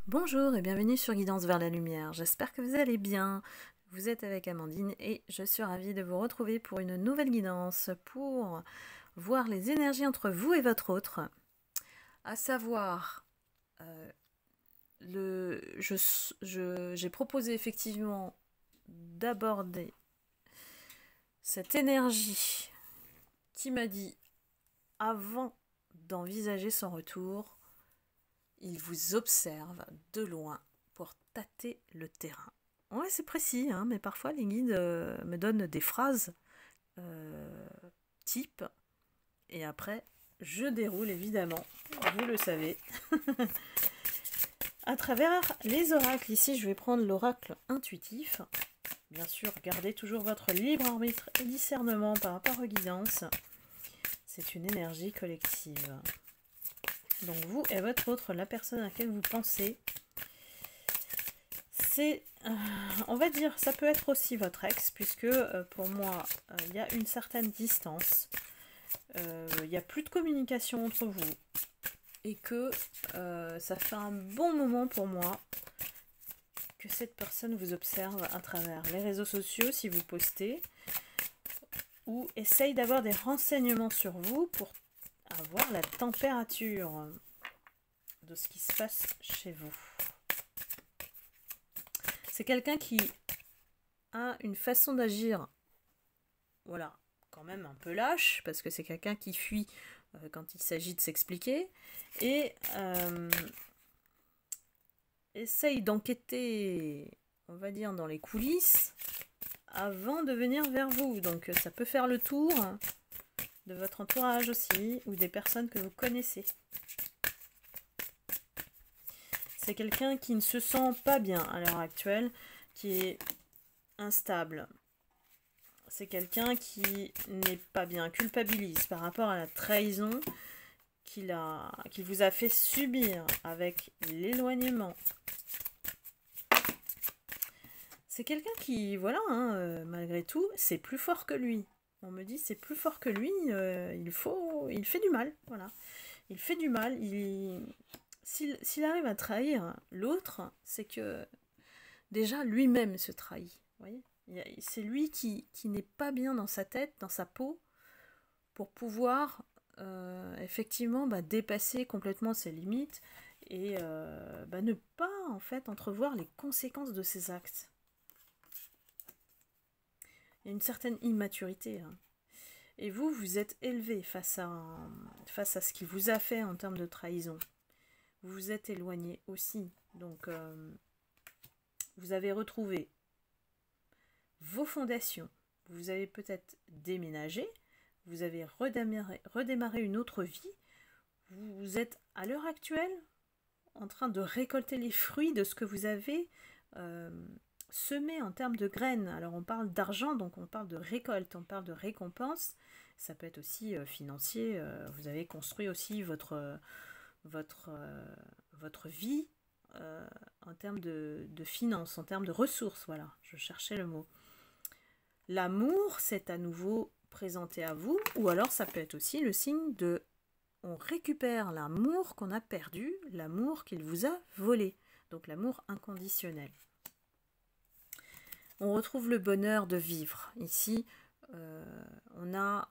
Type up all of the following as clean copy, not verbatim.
Bonjour et bienvenue sur Guidance vers la lumière. J'espère que vous allez bien. Vous êtes avec Amandine et je suis ravie de vous retrouver pour une nouvelle guidance pour voir les énergies entre vous et votre autre. À savoir, j'ai proposé effectivement d'aborder cette énergie qui m'a dit avant d'envisager son retour, il vous observe de loin pour tâter le terrain. Ouais, c'est précis, hein, mais parfois les guides me donnent des phrases type, et après je déroule évidemment, vous le savez, à travers les oracles. Ici, je vais prendre l'oracle intuitif. Bien sûr, gardez toujours votre libre arbitre et discernement par rapport aux guidances. C'est une énergie collective. Donc vous et votre autre, la personne à laquelle vous pensez, c'est, on va dire, ça peut être aussi votre ex, puisque pour moi, il y a une certaine distance, il n'y a plus de communication entre vous, et que ça fait un bon moment pour moi que cette personne vous observe à travers les réseaux sociaux, si vous postez, ou essaye d'avoir des renseignements sur vous pour avoir la température de ce qui se passe chez vous. C'est quelqu'un qui a une façon d'agir, voilà, quand même un peu lâche, parce que c'est quelqu'un qui fuit quand il s'agit de s'expliquer, et essaye d'enquêter, on va dire, dans les coulisses, avant de venir vers vous. Donc ça peut faire le tour de votre entourage aussi, ou des personnes que vous connaissez. C'est quelqu'un qui ne se sent pas bien à l'heure actuelle, qui est instable. C'est quelqu'un qui n'est pas bien, culpabilise par rapport à la trahison qu'il vous a fait subir avec l'éloignement. C'est quelqu'un qui, voilà, hein, malgré tout, c'est plus fort que lui. On me dit c'est plus fort que lui, il fait du mal, voilà. Il fait du mal, s'il arrive à trahir l'autre, c'est que déjà lui-même se trahit, vous voyez. C'est lui qui n'est pas bien dans sa tête, dans sa peau, pour pouvoir effectivement dépasser complètement ses limites et ne pas en fait entrevoir les conséquences de ses actes. Il y a une certaine immaturité, hein. Et vous, vous êtes élevé face à ce qu'il vous a fait en termes de trahison. Vous vous êtes éloigné aussi. Donc, vous avez retrouvé vos fondations. Vous avez peut-être déménagé. Vous avez redémarré une autre vie. Vous êtes à l'heure actuelle en train de récolter les fruits de ce que vous avez semé en termes de graines. Alors on parle d'argent, donc on parle de récolte, on parle de récompense. Ça peut être aussi financier. Vous avez construit aussi votre vie en termes de finances, en termes de ressources. Voilà, je cherchais le mot. L'amour, c'est à nouveau présenté à vous, ou alors ça peut être aussi le signe de on récupère l'amour qu'on a perdu, l'amour qu'il vous a volé, donc l'amour inconditionnel. On retrouve le bonheur de vivre. Ici, on a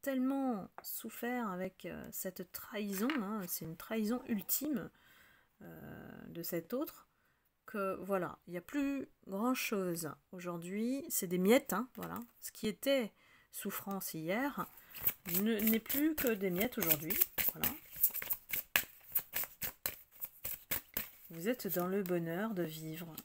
tellement souffert avec cette trahison, hein, c'est une trahison ultime de cet autre, que voilà, il n'y a plus grand chose aujourd'hui, c'est des miettes, hein, voilà. Ce qui était souffrance hier n'est plus que des miettes aujourd'hui, voilà. Vous êtes dans le bonheur de vivre.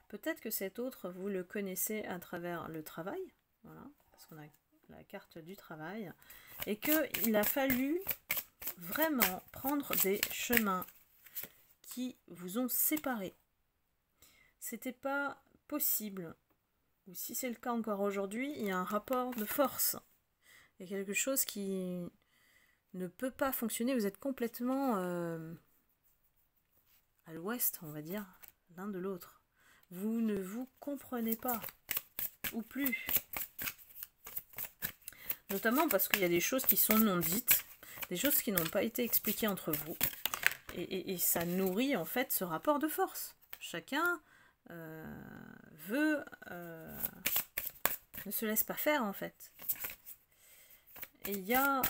Peut-être que cet autre, vous le connaissez à travers le travail, voilà, parce qu'on a la carte du travail, et qu'il a fallu vraiment prendre des chemins qui vous ont séparés. C'était pas possible, ou si c'est le cas encore aujourd'hui, il y a un rapport de force. Il y a quelque chose qui ne peut pas fonctionner, vous êtes complètement à l'ouest, on va dire, l'un de l'autre. Vous ne vous comprenez pas. ou plus. Notamment parce qu'il y a des choses qui sont non dites, des choses qui n'ont pas été expliquées entre vous. Et ça nourrit en fait ce rapport de force. Chacun veut... ne se laisse pas faire en fait. Et il y a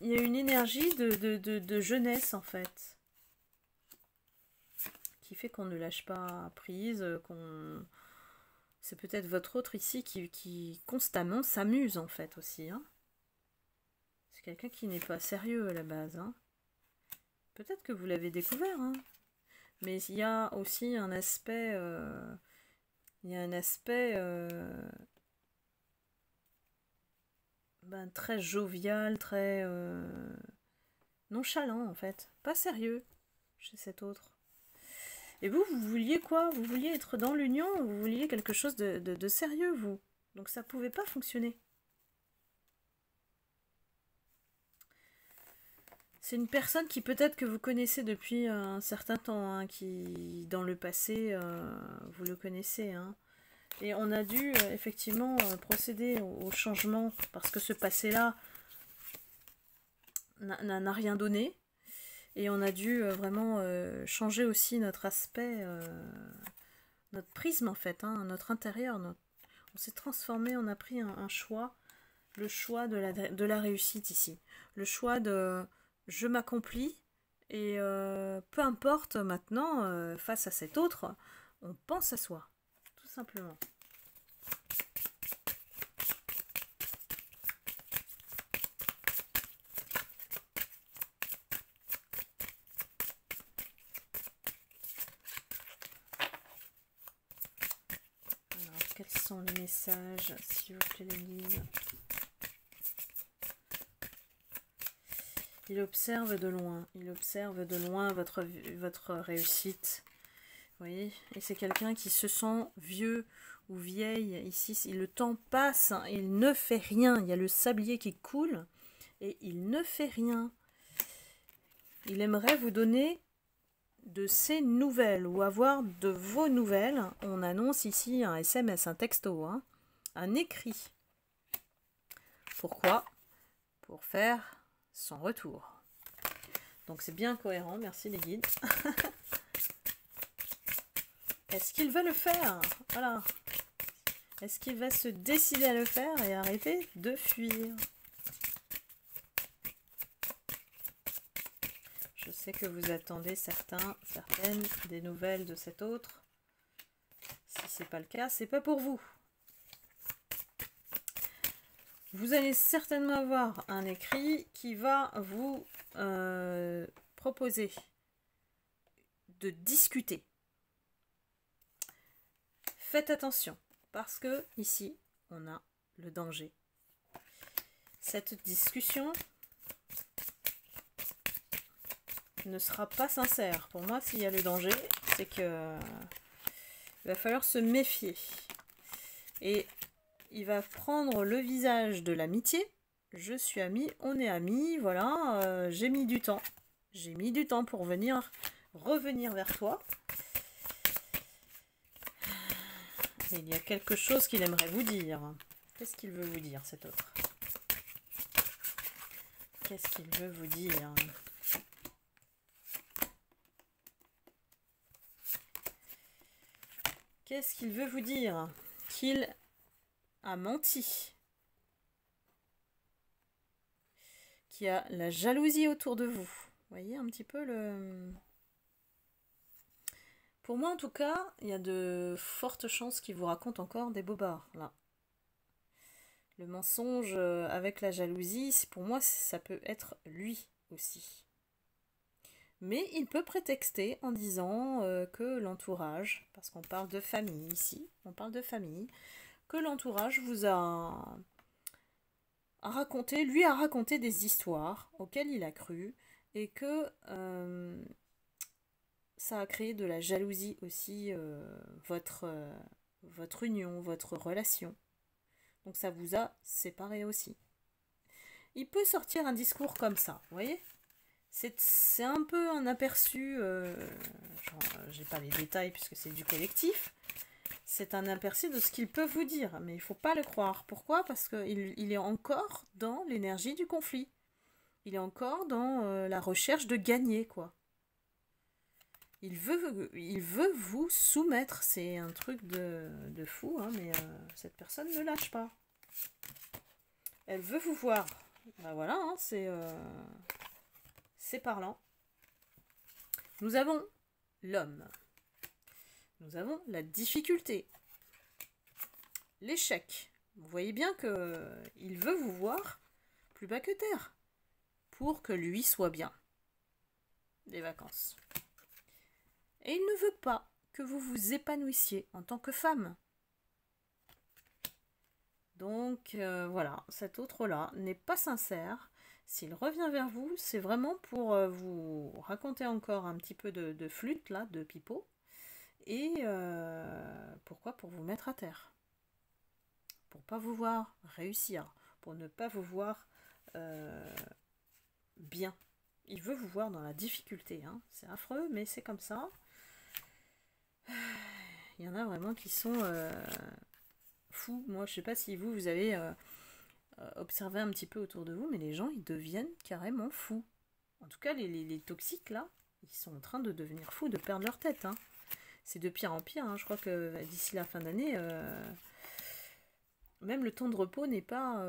une énergie de jeunesse en fait. Qui fait qu'on ne lâche pas prise, qu'on... C'est peut-être votre autre ici qui constamment s'amuse en fait aussi. Hein. C'est quelqu'un qui n'est pas sérieux à la base. Hein. Peut-être que vous l'avez découvert. Hein. Mais il y a aussi un aspect... il y a un aspect très jovial, très nonchalant en fait. Pas sérieux chez cet autre. Et vous vouliez quoi? Vous vouliez être dans l'union, vous vouliez quelque chose de sérieux, vous. Donc ça pouvait pas fonctionner. C'est une personne qui peut-être que vous connaissez depuis un certain temps, hein, qui dans le passé, vous le connaissez. Hein. Et on a dû effectivement procéder au changement parce que ce passé-là n'a rien donné. Et on a dû vraiment changer aussi notre aspect, notre prisme en fait, hein, notre intérieur. On s'est transformé, on a pris un choix, le choix de la réussite ici. Le choix de je m'accomplis et peu importe maintenant, face à cet autre, on pense à soi, tout simplement. Quels sont les messages, s'il vous plaît, les guides? Il observe de loin votre réussite. Vous voyez? Et c'est quelqu'un qui se sent vieux ou vieille. Ici, le temps passe, hein, il ne fait rien. Il y a le sablier qui coule et il ne fait rien. Il aimerait vous donner de ses nouvelles ou avoir de vos nouvelles. On annonce ici un SMS, un texto, hein, un écrit. Pourquoi? Pour faire son retour. Donc c'est bien cohérent, merci les guides. Est-ce qu'il va le faire? Voilà. Est-ce qu'il va se décider à le faire et arrêter de fuir? Je sais que vous attendez certaines des nouvelles de cet autre. Si c'est pas le cas, c'est pas pour vous. Vous allez certainement avoir un écrit qui va vous proposer de discuter. Faites attention, parce que ici, on a le danger. Cette discussion ne sera pas sincère. Pour moi, s'il y a le danger, c'est que il va falloir se méfier. Et il va prendre le visage de l'amitié. Je suis ami, on est amis, voilà, j'ai mis du temps. J'ai mis du temps pour revenir vers toi. Et il y a quelque chose qu'il aimerait vous dire. Qu'est-ce qu'il veut vous dire, cet autre? Qu'est-ce qu'il veut vous dire? Qu'est-ce qu'il veut vous dire? Qu'il a menti. Qu'il y a la jalousie autour de vous. Vous voyez un petit peu le... Pour moi, en tout cas, il y a de fortes chances qu'il vous raconte encore des bobards, là. Le mensonge avec la jalousie, pour moi, ça peut être lui aussi. Mais il peut prétexter en disant que l'entourage, parce qu'on parle de famille ici, on parle de famille, que l'entourage vous a raconté, lui a raconté des histoires auxquelles il a cru, et que ça a créé de la jalousie aussi, votre union, votre relation. Donc ça vous a séparé aussi. Il peut sortir un discours comme ça, vous voyez? C'est un peu un aperçu, j'ai pas les détails puisque c'est du collectif. C'est un aperçu de ce qu'ils peuvent vous dire, mais il ne faut pas le croire. Pourquoi? Parce qu'il est encore dans l'énergie du conflit. Il est encore dans la recherche de gagner, quoi. Il veut vous soumettre. C'est un truc de fou, hein, mais cette personne ne lâche pas. Elle veut vous voir. Ben voilà, hein, c'est parlant. Nous avons l'homme. Nous avons la difficulté. L'échec. Vous voyez bien qu'il veut vous voir plus bas que terre pour que lui soit bien. Les vacances. Et il ne veut pas que vous vous épanouissiez en tant que femme. Donc voilà, cet autre-là n'est pas sincère. S'il revient vers vous, c'est vraiment pour vous raconter encore un petit peu de flûte, là, de pipeau. Et pourquoi? Pour vous mettre à terre. Pour pas vous voir réussir. Pour ne pas vous voir bien. Il veut vous voir dans la difficulté. Hein. C'est affreux, mais c'est comme ça. Il y en a vraiment qui sont fous. Moi, je sais pas si vous avez observé un petit peu autour de vous, mais les gens, ils deviennent carrément fous. En tout cas, les toxiques, là, ils sont en train de devenir fous, de perdre leur tête. Hein. C'est de pire en pire. Hein. Je crois que d'ici la fin d'année, même le temps de repos n'est pas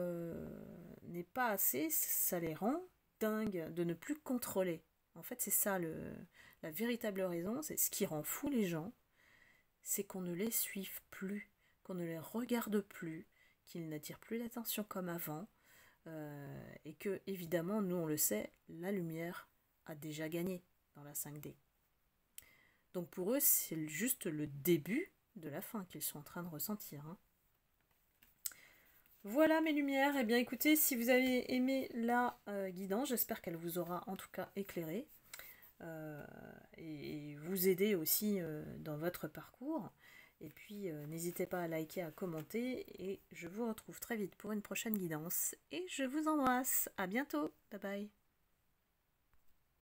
assez. Ça les rend dingues de ne plus contrôler. En fait, c'est ça la véritable raison. C'est ce qui rend fou les gens. C'est qu'on ne les suive plus, qu'on ne les regarde plus, qu'ils n'attirent plus l'attention comme avant, et que, évidemment, nous on le sait, la lumière a déjà gagné dans la 5D. Donc pour eux, c'est juste le début de la fin qu'ils sont en train de ressentir. Hein. Voilà mes lumières, et bien écoutez, si vous avez aimé la guidance, j'espère qu'elle vous aura en tout cas éclairé. Et vous aider aussi dans votre parcours. Et puis n'hésitez pas à liker, à commenter. Et je vous retrouve très vite pour une prochaine guidance. Et je vous embrasse. À bientôt. Bye bye.